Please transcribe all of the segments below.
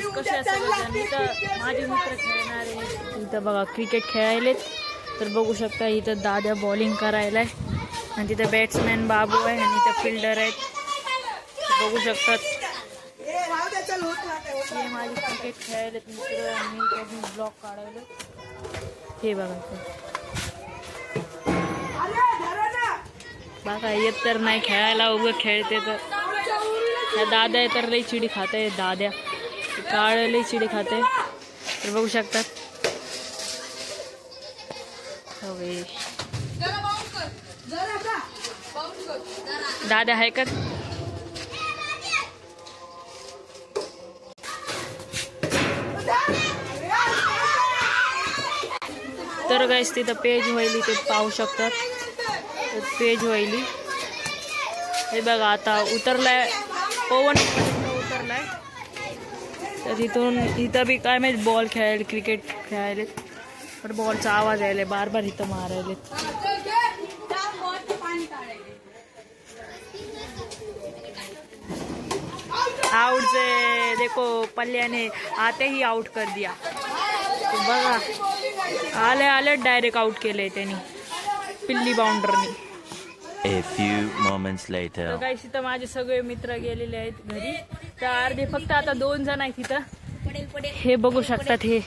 गाईस कसे सगळेजण इथं माझे मित्र खेळणार आहे. इथं बघा क्रिकेट खेळायलेत. तर बघू शकता इथं दादा बॉलिंग करायलाय आणि तिथं बॅट्समॅन बाबू आहे आणि इथं फिल्डर आहेत. बघू शकतात हे माझे क्रिकेट खेळायलेत मित्र आणि मी ब्लॉग काढायला. हे बघा बघा येत तर नाही खेळायला उभं खेळते तर दादा आहे तर लई चिडी खाते. दाद्या काळ लई चिडी खाते. तर बघू शकतात दादा आहे का. तर गाईस तिथं पेज व्हायली ते पाहू शकतात. पेज व्हायली हे बघा आता उतरलाय पवन उतरलाय. तर इथून इथं बी काय माहिती बॉल खेळायला क्रिकेट खेळायले. तर बॉलचा आवाज यायला बार बार इथं मारायले. आउट से देखो पल्ल्या ने आते ही आउट कर दिया. तो बघा आले आले डायरेक्ट आउट केलंय त्यांनी पिल्ली बाउंडरनी. A few moments later. तर काही इथं माझे सगळे मित्र गेलेले आहेत घरी. तर अर्धे फक्त आता 2 जण आहेत इथं. हे बघू शकतात हे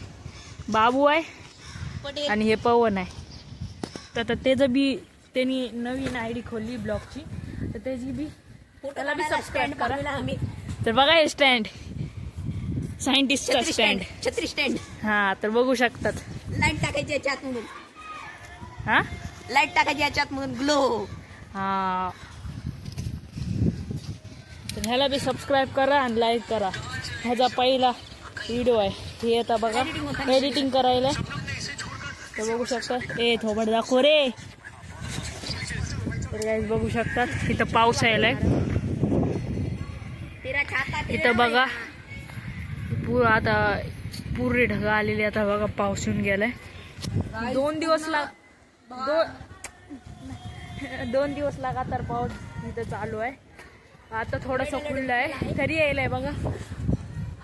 बाबू आहे आणि हे पवन आहे. तर त्याचं बी त्यांनी नवीन आयडी खोलली ब्लॉगची. तर त्याची बी त्याला बी सबस्क्राईब करा. तर बघा हे स्टँड सायंटिस्टचा स्टँड छत्री स्टँड. हा तर बघू शकतात. लाईट टाकायची याच्यात म्हणून. हा लाईट टाकायची याच्यात म्हणून ग्लो. हा तर ह्याला बी सबस्क्राईब करा आणि लाईक करा. ह्याचा पहिला व्हिडिओ आहे हे आता बघा एडिटिंग करायला. तर बघू शकता ए थोबड दाखव रे. तर गाईस बघू शकतात इथं पाऊस यायलाय. इथं बघा आता पूर्ण ढगा आलेली. आता बघा पाऊस येऊन गेलाय. 2 दिवस लगातार पाऊस इथं चालू आहे. आता थोडंसं खुललं आहे तरी यायलाय बघा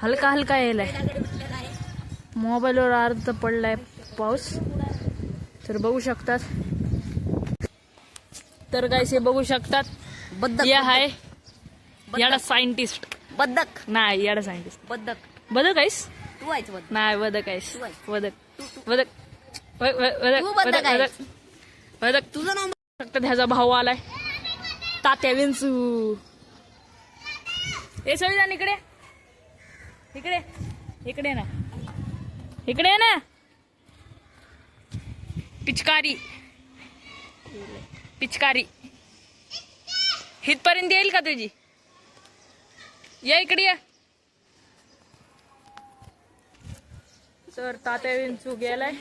हलका हलका यायलाय. मोबाईलवर अर्ध पडलाय पाऊस. तर बघू शकतात. तर गाईस हे बघू शकतात हे आहे याडा सायंटिस्ट. बदक नाही याडा सायंटिस्ट बदक. बदक आहेस तू आहेस बदक. नाही बदक आहेस. बदक बदक तू बदक आहेस. बदक तुझं नाव फक्त ह्याचा भाऊ आलाय तात्या विंचू. ए सविधान इकडे इकडे इकडे ना इकडे ना. पिचकारी पिचकारी हितपर्यंत येईल का तुझी. या इकडे या. तर तात्या विंचू गेलाय.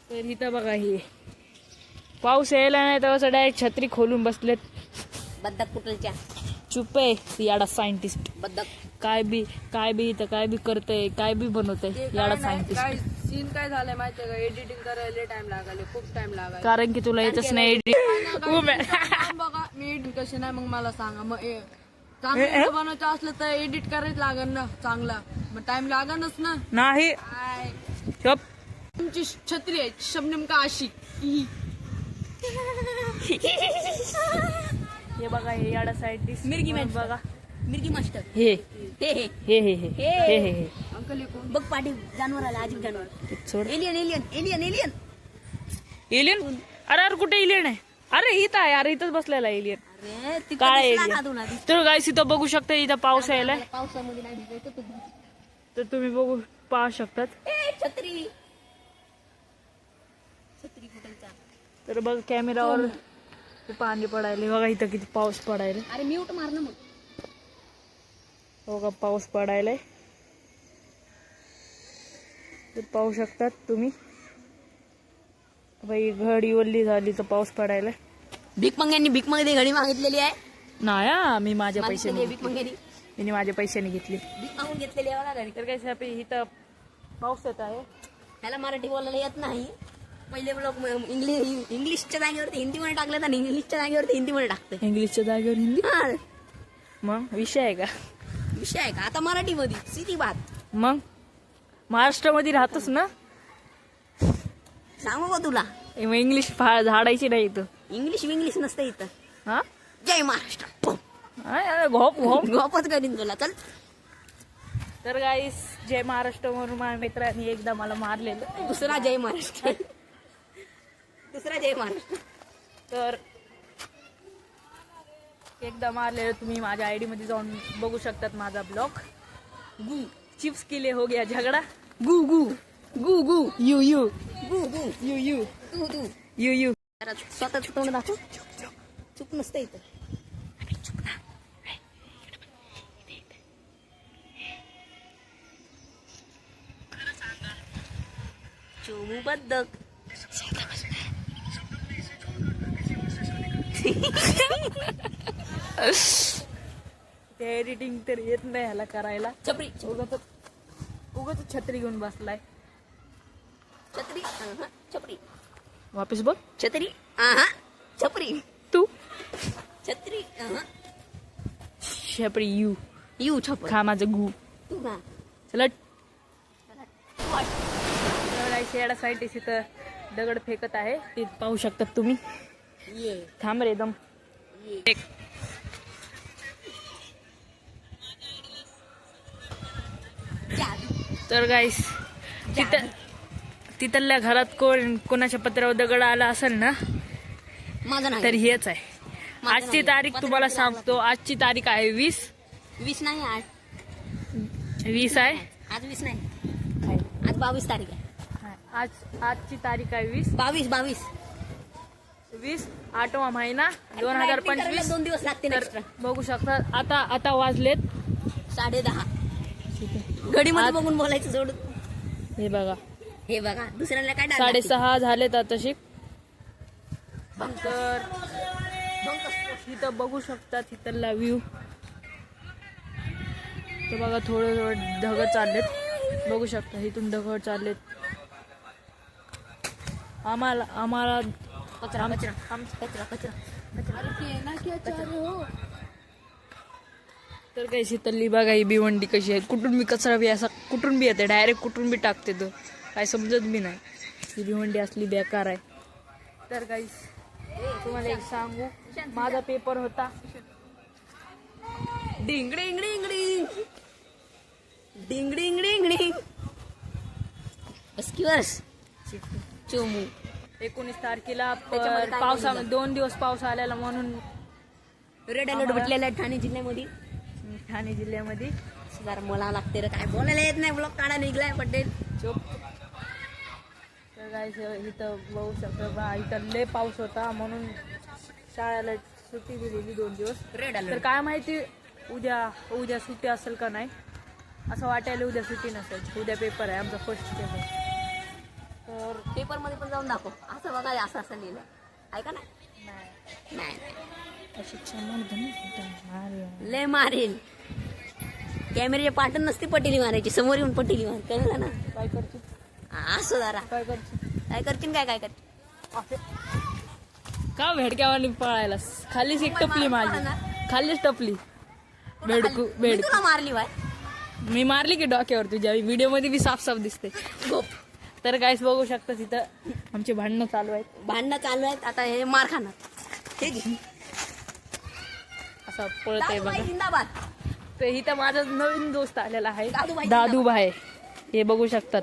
तर इथं बघा हे पाऊस यायला नाही तर असं डायरेक्ट छत्री खोलून बसलेत. बदक कुठलच्या चुप आहे याडा सायंटिस्ट. बदक काय बी इथं काय बी करतय काय बी बनवतय याडा सायंटिस्ट. सीन काय झालंय माहितीये का एडिटिंग करायला टाइम लागायला खूप टाइम लागायला. कारण की तुला येतच नाही बघा मी एडिट कशी नाही मग मला सांगा. मग चांगलं बनवायचं असलं तर एडिट करायच लागल ना चांगला. मग टाइम लागणच ना. नाही तुमची छत्री आहे शबनम का आशिक. हे बघा हे याडा सायंटिस्ट मिरगी मॅच बघा मिरगी मास्टर. हे हे हे हे हे हे हे हे हे अंकल कोण बघ पाठी जानवर आला. अजीब जानवर. सोड alien alien alien alien. Alien. अरे कुठे एलियन आहे. अरे इथं आहे अरे इथंच बसलेला एलियन. अरे ती काय दिसला alien? का तुला? तर गाईस इथं बघू शकता इथं पाऊस यायलाय. पावसामध्ये नाही भिजायचं तू. तर तुम्ही बघू पाहू शकतात. ए छत्री छत्री कुठलचा. तर बघ कॅमेरावर पाणी पडायले बघा इथं किती पाऊस पडायला. अरे म्यूट मार ना मग. बघा पाऊस पडायलाय. तर पाहू शकतात तुम्ही बाई घडी ओल्ली झाली तर पाऊस पडायलाय. भीक मंग्यांनी भीक मध्ये घडी मागितलेली आहे. नाही हा, मी माझ्या पैशाने भीक मंग्यांनी मी माझ्या पैशाने घेतली. भीक मागून घेतलेली आहे बघा घडी. तर काय इथं पाऊस येत आहे. त्याला मराठी बोलायला येत नाही. पहिले लोक इंग्लिशच्या जागेवरती हिंदीमध्ये टाकले तर इंग्लिशच्या जागेवरती हिंदीमध्ये टाकते. इंग्लिशच्या जागेवर हिंदी हा. मग विषय आहे का. विषय आहे का आता मराठीमध्ये सीधी बात. मग महाराष्ट्रामध्ये राहतोस ना, सांगू का तुला मग इंग्लिश फार झाडायची नाही इथं. इंग्लिश नसतं इथं. हा जय महाराष्ट्र पम. घोप घोप. गॉपच करीन तुला चल. तर गाईस जय महाराष्ट्र म्हणून माझ्या मित्रांनी एकदा मला मारलेलं. दुसरा जय महाराष्ट्र. दुसरा जय महाराष्ट्र. तर एकदा मारलेलं तुम्ही माझ्या आयडी मध्ये जाऊन बघू शकतात माझा ब्लॉग. गु चिप्स के लिए हो गया झगड़ा. गु गु गु गु यू यू गु गु यू यू तू तू यू यू. जरा स्वतःच तोंड दाखव. चुप नसतं इथं. चोमू बद्दक. ते एडिटिंग तर येत नाही ह्याला करायला. छपरी उगाच छत्री घेऊन बसलाय. छत्री छपरी वापस बोल. छत्री छपरी तू छत्री छपरी यू यू छपर खा माझं गू. तू का चला शेडा साईंटिस्ट इथं दगड फेकत आहे ते पाहू शकतात तुम्ही. ये थांब रे दम. एक तर गाईस तिथल्या घरात कोणाच्या पत्रावर दगड आला असेल ना माझं नाही तर हेच आहे. आजची तारीख तुम्हाला सांगतो. आजची तारीख आहे 20 नाही आज 20 आहे. आज 20 नाही आज 22 तारीख आहे. आजची तारीख आहे 20 22 8वा महिना 2025. 2 दिवस लागतील तर एक्स्ट्रा. बघू शकता आता वाजलेत 10:30 घडीमध्ये बघून बोलायचं सोडून. हे बघा हे बघा दुसऱ्याला काय डाळ 6:30 झालेत आताशी. लागते. तर इथं बघू शकतात इथला व्ह्यू. तर बघा थोडं ढग चाललेत बघू शकता. इथून ढग चाललेत. आम्हाला कचरा कचरा कचरा कचरा तर काही शीतल्ली बघा ही भिवंडी कशी आहे. कुठून बी कचरा बी असा कुठून बी येते डायरेक्ट कुठून बी टाकते. तो काय समजत बी नाही. ही भिवंडी असली बेकार आहे. तर काही तुम्हाला एक सांगू माझा पेपर होता. डिंग डिंग डिंग डिंग डिंग डिंग डिंग डिंग बस चोमू 19 तारखेला त्याच्यामध्ये काय पावसामध्ये 2 दिवस पाऊस आलेला म्हणून रेड अलर्ट भेटलेला आहे ठाणे जिल्ह्यामध्ये. ठाणे जिल्ह्यामध्ये. जरा मला लागते रे काय बोलायला येत नाही. ब्लॉग काढा निघलाय पटेल चोप. तर काय इथं बघू शकतो इथं लय पाऊस होता म्हणून शाळेला सुट्टी दिलेली 2 दिवस. रेड तर अलर्ट. काय माहिती उद्या सुट्टी असेल का नाही. असं वाटायला उद्या सुट्टी नसेल. उद्या पेपर आहे आमचा फर्स्ट पेपर. तर पेपर मध्ये पण जाऊन दाखव. असं बघा असं लिहिलं ऐका ना. नाही लय मारेल. कॅमेऱ्याच्या पाटण नसते पटेली मारायची. समोर येऊन पटेली मार कळलं ना. काय करतो असं जरा काय करतो काय करतील काय करतील. का भेडक्यावानी पळायला खालीच एक टपली माझी. खालीच टपली बेडकू मी तुला मारली बाय. मी मारली की डोक्यावर तुझ्या. व्हिडिओ मध्ये बी साफ दिसते. गोप. तर काहीच बघू शकता तिथं आमचे भांडणं चालू आहेत. भांडणं चालू आहेत. आता हे मार खाणार. हे घे. असं पळत आहे दादूबाई बघा. जिंदाबाद. तर इथं माझा नवीन दोस्त आलेला आहे दादूबाई. दादू भाई. हे बघू शकतात.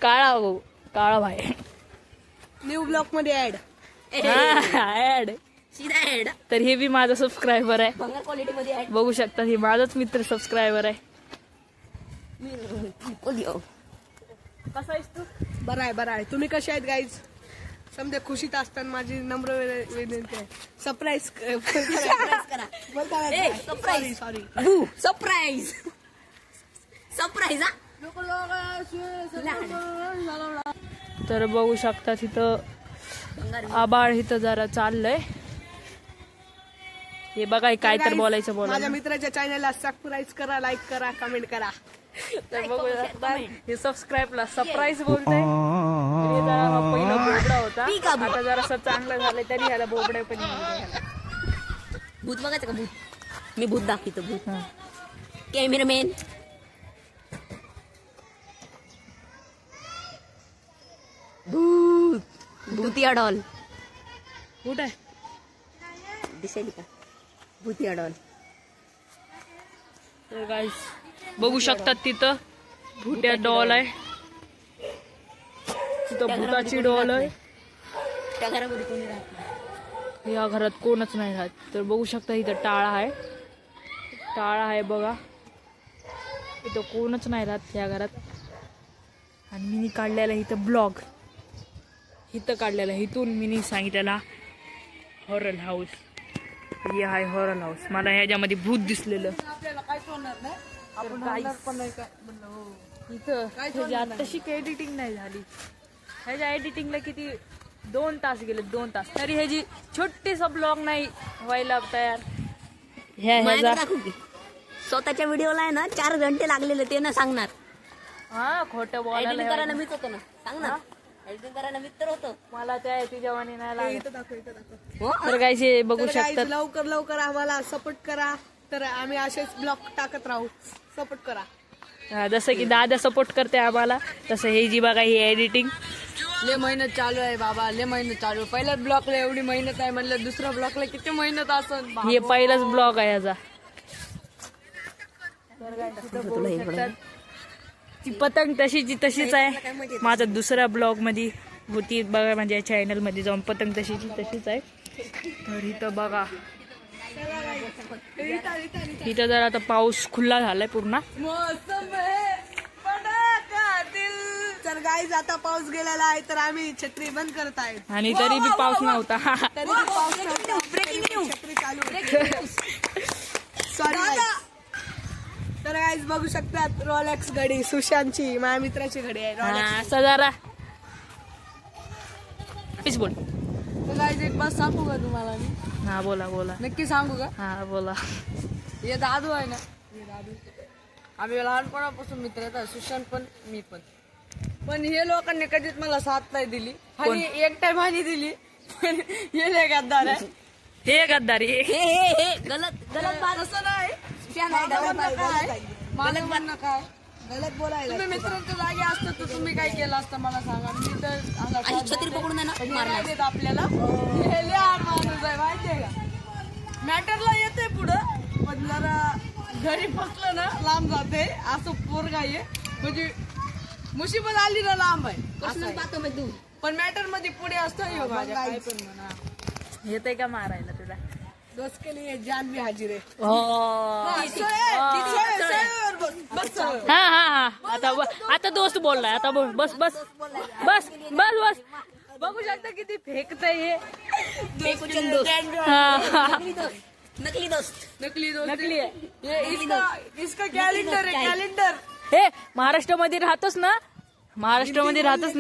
काळा भाई. न्यू ब्लॉक मध्ये ऍड. ऍड. सीधा हेड. तर हे बी माझा सबस्क्रायबर आहे. भंगार क्वालिटी मध्ये आहे. बघू शकता हे माझाच मित्र सबस्क्रायबर आहे. कसा आहेस तू. बरं आहे तुम्ही कसे आहेत गाईज. समजा खुशीत असताना माझी नम्र विनंती आहे सरप्राईज सरप्राईज करा. ए, सरप्राईज. सॉरी सरप्राईज सरप्राईज हा. तर बघू शकता तिथं भंगार. आबाळ इथं जरा चाललंय. हे बघा काय तर बोलायचं माझ्या बोलायचं. मित्राच्या चॅनलला सबस्क्राईब करा, लाईक करा, कमेंट करा. तर बघू शकता हे सबस्क्राईबला सरप्राईज बोलतंय. हे जरा पहिला बोबडा होता. आता जरासं चांगलं झालंय तरी ह्याला बोबड्या पण येऊ द्या ह्याला. भूत बघायचं का भूत. मी भूत दाखवतो भूत. कॅमेरामॅन भूतिया डॉल कुठं आहे दिसेल का भूतिया डॉल तर गाईस बघू शकतात तिथं भुट्या डॉल आहे, तिथं भूताची डॉल आहे. त्या घरामध्ये कोणी राहत नाही. या घरात कोणच नाही राहत. तर बघू शकता इथं टाळा आहे बघा, इथं कोणच नाही राहत या घरात. आणि मी काढलेला इथं ब्लॉग इथं काढलेला, इथून मी सांगितलेला हॉरर हाऊस. हे आहे हॉरर हाऊस. मला ह्याच्यामध्ये भूत दिसलेलं. आपल्याला काहीच होणार नाही, आपण होणार पण नाही काय म्हणलं. हो इथं ह्याची आत्ताशी काही एडिटिंग नाही झाली. ह्याच्या एडिटिंगला किती 2 तास गेले, 2 तास. तरी ह्याची छोटीसा ब्लॉग नाही व्हायला तयार. माझ्याकडे ह्याचा दाखवू की स्वतःच्या व्हिडिओला आहे ना 4 घंटे लागलेले ते ना सांगणार. हा खोटं एडिटिंग बोलायला करायला मीच होतो ना, सांग ना. एडिटिंग करायला मीच तर होतो. मला त्या तिच्यावानी नाही लागत. इथं दाखव. हो तर काय हे बघू तर guys, शकतात. लवकर आम्हाला सपोर्ट करा, तर आम्ही असेच ब्लॉग टाकत राहू. सपोर्ट करा. जसं की दादा सपोर्ट करते आम्हाला, तसं हे जी बघा ही एडिटिंग. लय मेहनत चालू आहे बाबा, लय मेहनत चालू आहे. पहिल्याच ब्लॉकला एवढी मेहनत आहे म्हणलं, दुसऱ्या ब्लॉकला किती मेहनत असेल. हे पहिलाच ब्लॉग आहे याचा. ती पतंग तशीच आहे. माझा दुसऱ्या ब्लॉग मध्ये होती बघा, माझ्या चॅनल मध्ये जाऊन पतंग तशीच आहे. तर इथं बघा, इथं जर आता पाऊस खुल्ला झालाय पूर्ण. मौसम है पटाका दिल. तर गाईज आता पाऊस गेलेला आहे, तर आम्ही छत्री बंद करत आहे. आणि तरी बी पाऊस नव्हता. तरी बी पाऊस नव्हता. छत्री चालू. सॉरी. तर गाईज बघू शकतात रोलेक्स घडी, सुशांतची माझ्या मित्राची घडी आहे रोलेक्स. हा, असं जरा प्लीज बोल. तर गाईज एक बस सांगू का तुम्हाला मी? हा बोला. नक्की सांगू का? हा बोला. हे दादू आहे ना, हे दादू आम्ही लहानपणापासून मित्र आहेत, सुशांत पण मी पण हे लोकांनी कधीच मला साथ नाही दिली. आणि एक टाइम हानी दिली, पण हे लय गद्दार आहे. हे गद्दारी. हे गलत बात. असं नाही. माझं म्हणणं काय गलत बोलायला. तुम्ही मित्रांच्या जागी असतं तर तुम्ही काय केलं असतं मला सांगा. मी तर आणि छत्री पकडून आहे ना हे मारणार. नाही देत आपल्याला. हे लय आड माणूस आहे माहितीये का. मॅटरला येते पुढं, पण जरा घरी फसलं ना लांब जाते. असं पोरगा आहे म्हणजे मुसीबत आली ना लांब आहे असं पर्सनल आहे. बातों में दूर. पण मॅटर मध्ये पुढे असतं हे माझ्या काय पण म्हणा. येते का मारायला तुला? दोस्त के लिए जान भी हाजिर है. हा. आता दोस्त बोललाय. आता बोल. बस. बघू शकता किती फेकतय हे. हा. नकली दोस्त. नकली दोस्त. नकली आहे. ये इसका कैलेंडर है, कैलेंडर. हे महाराष्ट्रामध्ये राहतोस ना? महाराष्ट्रामध्ये राहतोस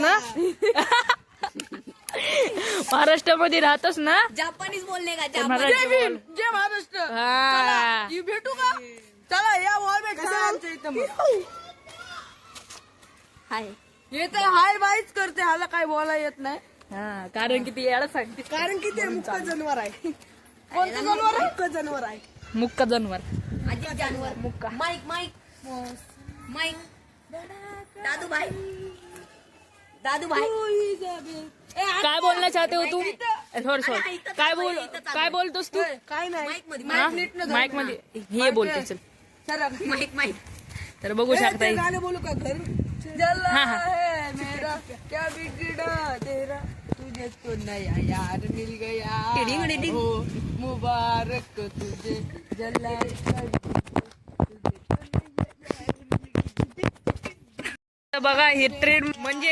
ना? जापानीज बोलणे का? तर जापानी. मराठी जय भीम, जय महाराष्ट्र. हा. चला, ये भेटू का? चला या वॉल में कसं आमच्या इथं मग. हाय. हे तर हाय बाईच करते, ह्याला काय बोला येत नाही. हा, कारण किती याला सांगते. कारण की ते मुक्का जनवर आहे. कोणतं जनवर आहे? मुक्का जनवर आहे. मुक्का जानवर. अजिब जानवर. मुक्का. माईक. दादू भाई. काय बोलना चाहते हो तू? सॉरी. काय बोलतोस तू? काय नाही. माईक मध्ये हे बोलते. चल. Sir mike. तर बघू शकता. गाणं बोलू का? घर जला है मेरा क्या बिगड़ा तेरा, तुझे तो नया यार मिल गया. Tiding tiding. हो मुबारक तुझे जला. बघा हे ट्रेन म्हणजे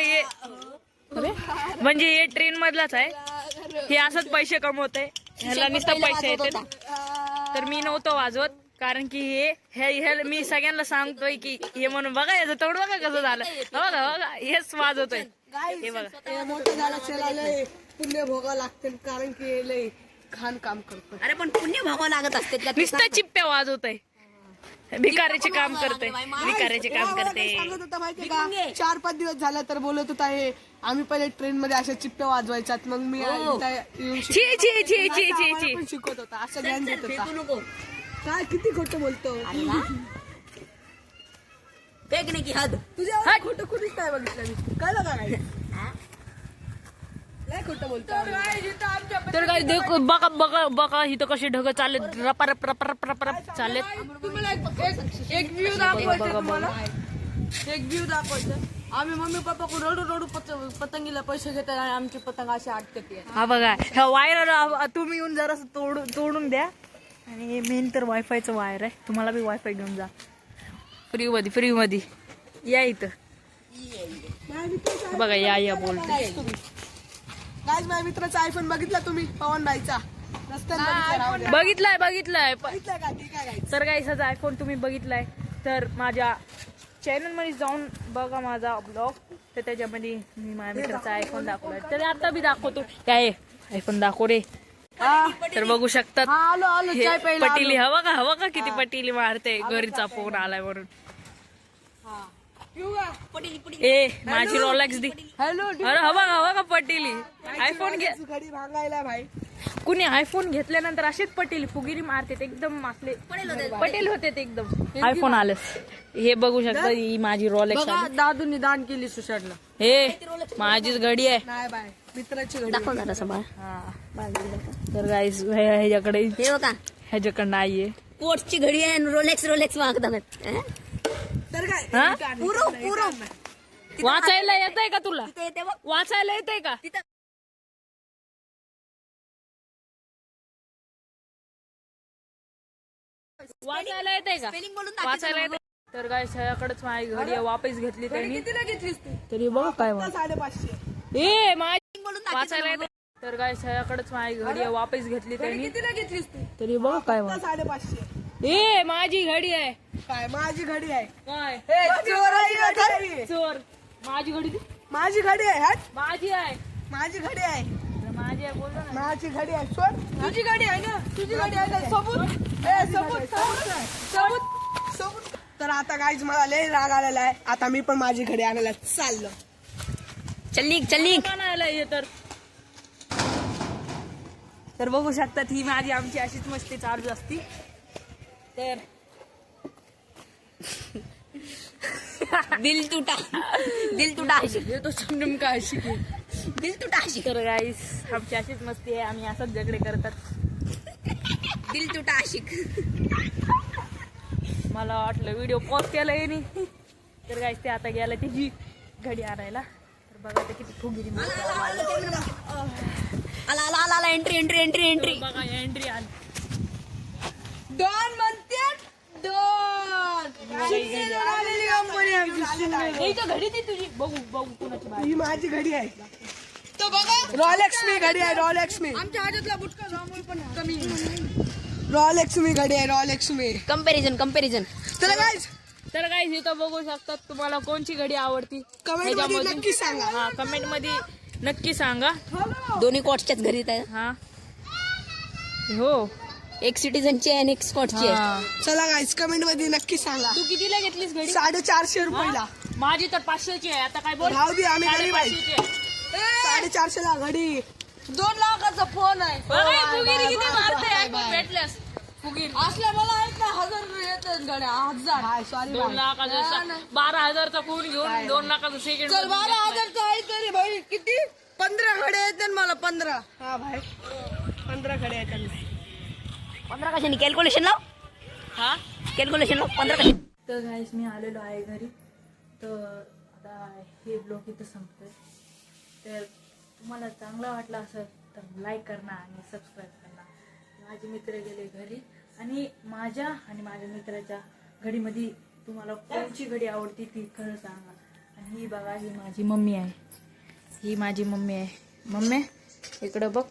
हे ट्रेन मधलाच आहे. हे असंच पैसे कमवत आहे. ह्याला नुसतं पैसे येते. तर मी नव्हतो वाजवत, कारण की हे मी सगळ्यांना सांगतोय की हे म्हणून बघा याचं तोड बघा कसं झालं. बघा हेच वाजवतोय. हे बघा हे मोठं झालं त्याला लय पुण्य भोगावं लागते, कारण की हे लय घाण काम करतो. अरे पण पुण्य भागावं लागत असते का? नुसतं चिप्प्या वाजवतोय. भिकारीचे काम करते. सांगत होता माहितीये का, 4-5 दिवस झाला तर बोलत होता हे आम्ही पहिले ट्रेन मध्ये अशा चिप्प्या वाजवायच्यात, मग मी इथं येऊन छी. पण शिकवत होता, असं ज्ञान देत होता. फेकू नको. काय किती खोटं बोलतो. अरे वा. फेकने की हद तुझ्या खोटं कुठेच नाही बघितलं मी कळलं का काय लय खोटं बोलतो तर काय देख बघा बघा बघा इथं कसे ढग चाललेत रपारप रपारप रपारप चाललेत. तुम्हाला एक व्ह्यू दाखवायचं तुम्हाला एक व्ह्यू दाखवायचं. आम्ही मम्मी पप्पा को रडू रडू पतंगीला पैसे घेतात आणि आमची पतंग अशी अटकते. हा बघा ह्या वायर तुम्ही येऊन जरा तोडून द्या. आणि मेन तर वायफायचं वायर आहे. तुम्हाला बी वायफाय घेऊन जा फ्री मध्ये या इथं बघा या बोलते. गाईज माझ्या मित्राचा आयफोन बघितला तुम्ही पवन भाईचा रस्त्यात बघितलाय बघितलाय का ठीक आहे गाईज. तर काही असाच आयफोन तुम्ही बघितलाय तर माझ्या चॅनलमध्ये जाऊन बघा माझा ब्लॉग. तर त्याच्यामध्ये मी माझ्या मित्राचा आयफोन दाखवलाय. तर आता बी दाखवतो काय आयफोन दाखव रे. तर बघू शकतात आलो हे चाय प्यायला पटिली हवा का किती पटिली मारते. घरीचा फोन आलाय म्हणून. ए माझी रोलेक्स दी. हॅलो अरे हवा का पटिली आयफोन घे. घडी भांगायला भाई कुणी आयफोन घेतल्यानंतर असेच पटेल फुगिरी मारते एकदम आपले पटेल होते ते एकदम. आयफोन आलं हे बघू शकता. ही माझी रोलेक्स बघा दादूंनी दान केली सुशाडला. हे माझीच घडी आहे. नाही बाय मित्राची घडी दाखव जरा सभा. तर गाईस ह्याच्याकडे हे बघा ह्याच्याकडे नाहीये. स्पोर्ट्सची घडी आहे आणि रोलेक्स मागतात. तर काय हा पुरव वाचायला येतंय का तुला तिथे येते बघ वाचायला येतंय का. तिथं वाचायला येतंय का स्पेलिंग बोलून दाखव. वाचायला येते. तर काय ह्याकडेच माझी घडी आहे. वापस घेतली त्यांनी. कितीला घेतलीस तू तरी बघ काय म्हणत. 550 ए माझी Spelling बोलून दाखव. वाचायला येते. तर काय ह्याकडेच माझी घडी आहे. वापस घेतली त्यांनी. कितीला घेतलीस तू तरी बघ काय म्हणत. 550 ए माझी घडी आहे. काय माझी घडी आहे काय हे चोर आहे का काय? चोर माझी घडी दे. माझी घडी आहे हट माझी आहे माझी घडी आहे माझी आहे बोलतो ना. माझी घडी आहे सोड तुझी घडी आहे ना तुझी घडी आहे ना सबूत सबूत. तर आता गाईज मला लय राग आलेला आहे. आता मी पण माझी घडी आणायला चाललो. चल का नाही आला हे तर बघू शकतात ही माझी आमची अशीच मस्ती चालू असती. तर दिल टूटा आशिक. नेमका अशी दिल टूटा आशिक. तर गाईस आमची अशीच मस्ती आहे. आम्ही असंच झगडे करतात. दिल टूटा आशिक. मला वाटलं व्हिडिओ पॉज केला नाही. तर गाईस ते आता गेला त्याची घडी आणायला. तर बघा ते किती फुगिरी आला एंट्री. बघा एंट्री आली. डॉन म्हणते डॉन घडी ती तुझी बघू कुणाची बाई. ही माझी घडी आहे. तो बघा रॉलेक्स मी घडी आहे. रॉलेक्स मी आमच्या हातातला बुटका जांभूळ पण कमी रॉलेक्स मी घडी आहे. रॉलेक्स मी कंपॅरिझन. चला गाईज तर गाईस इथं बघू शकतात तुम्हाला कोणची घडी आवडती कमेंट मध्ये ह्याच्यामधून. नक्की सांगा. हा कमेंट मध्ये नक्की सांगा. दोन्ही कॉट्सच्याच घरी आहे. हा हो एक सिटीजनची आहे आणि एक स्पॉटची आहे. हा. चला गाईज कमेंट मध्ये नक्की सांगा. तू कितीला घेतलीस घडी 450 रुपयाला. माझी तर 500ची आहे. आता काय बोल. राहू दे आम्ही गरीब आहे. 550ची आहे. 450 ला घडी 2 लाखाचा फोन आहे. बघा हे फुगिरी किती मारते iPhone भेटल्यास फुगिरी. असल्या मला आहेत ना 1000 येतात घड्या 1000 सॉरी 2 लाखाचा 12,000चा फोन घेऊन 2 लाखाचा सेकंड. चल 12,000चा आहे तरी भाई किती 15 घड्या येतात मला 15. हा भाई 15 घड्या येतात. 15 कशाने कॅल्क्युलेशन लाव. हा 15 कशाने. तर गाईस मी आलेलो आहे घरी. तर आता हे ब्लॉग इथं संपतोय. तर तुम्हाला चांगला वाटला असेल तर लाईक करणं आणि सबस्क्राईब करणं. माझे मित्र गेले घरी आणि माझ्या मित्राच्या घडीमध्ये तुम्हाला कोणची घडी आवडती ती खरं सांगा. आणि ही बघा ही माझी मम्मी आहे. ही माझी मम्मी आहे. मम्मी इकडं बघ.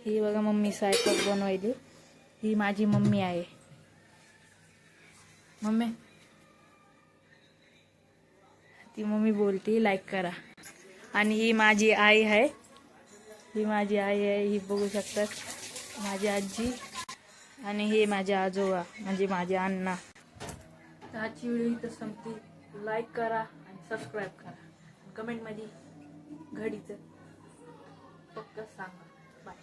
ही बघा मम्मी सायकल बनवायली. ही माझी मम्मी आहे. मम्मी ती मम्मी बोलती लाईक करा. आणि ही माझी आई आहे. ही माझी आई आहे. ही बघू शकतात माझी आजी. आणि हे माझे आजोबा म्हणजे माझे अण्णा. तर आजची व्हिडिओ इथं संपते. लाईक करा आणि सबस्क्राईब करा. कमेंटमध्ये घडीचं फक्त सांगा. बाय.